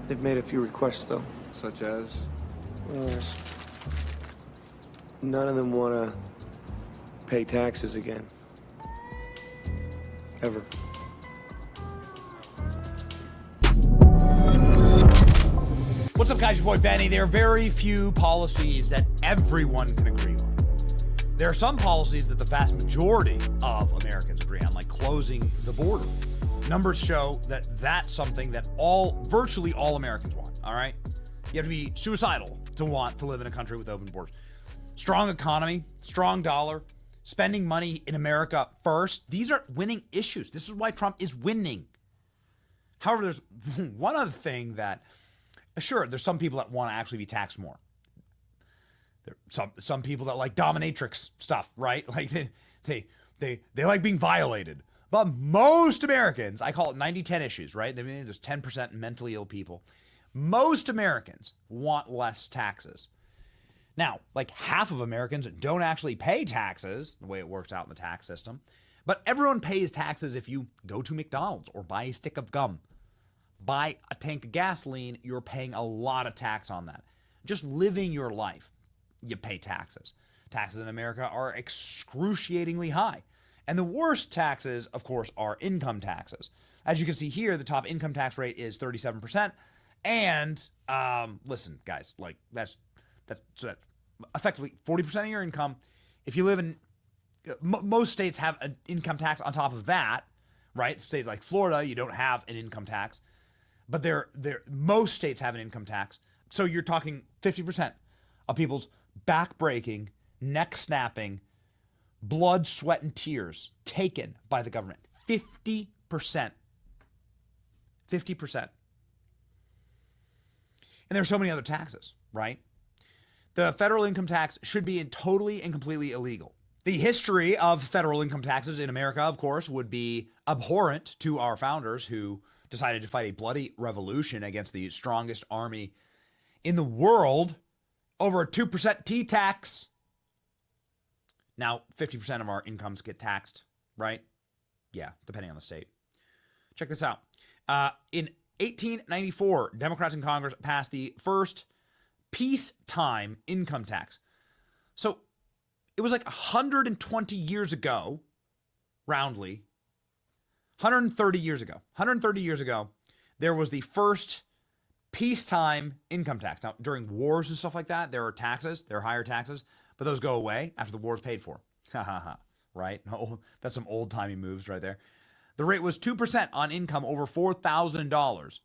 They've made a few requests, though. Such as? None of them want to pay taxes again. Ever. What's up, guys? Your boy Benny. There are very few policies that everyone can agree on. There are some policies that the vast majority of Americans agree on, like closing the border. Numbers show that that's something that virtually all Americans want, all right? You have to be suicidal to want to live in a country with open borders. Strong economy, strong dollar, spending money in America first. These are winning issues. This is why Trump is winning. However, there's one other thing that, sure, there's some people that want to actually be taxed more. There are some people that like dominatrix stuff, right? Like they like being violated. But most Americans, I call it 90-10 issues, right? I mean, there's 10% mentally ill people. Most Americans want less taxes. Now, like half of Americans don't actually pay taxes, the way it works out in the tax system. But everyone pays taxes if you go to McDonald's or buy a stick of gum. Buy a tank of gasoline, you're paying a lot of tax on that. Just living your life, you pay taxes. Taxes in America are excruciatingly high. And the worst taxes, of course, are income taxes. As you can see here, the top income tax rate is 37%. And listen, guys, like that's effectively 40% of your income. If you live in most states have an income tax on top of that, right? States like Florida, you don't have an income tax, but most states have an income tax. So you're talking 50% of people's back-breaking, neck-snapping, blood, sweat, and tears taken by the government. 50%. 50%. And there are so many other taxes, right? The federal income tax should be totally and completely illegal. The history of federal income taxes in America, of course, would be abhorrent to our founders who decided to fight a bloody revolution against the strongest army in the world over a 2% T-tax. Now, 50% of our incomes get taxed, right? Yeah, depending on the state. Check this out. In 1894, Democrats in Congress passed the first peacetime income tax. So it was like 120 years ago, roundly, 130 years ago, there was the first peacetime income tax. Now, during wars and stuff like that, there are higher taxes, but those go away after the war's paid for. Ha ha ha. Right? Oh, that's some old-timey moves right there. The rate was 2% on income over $4,000.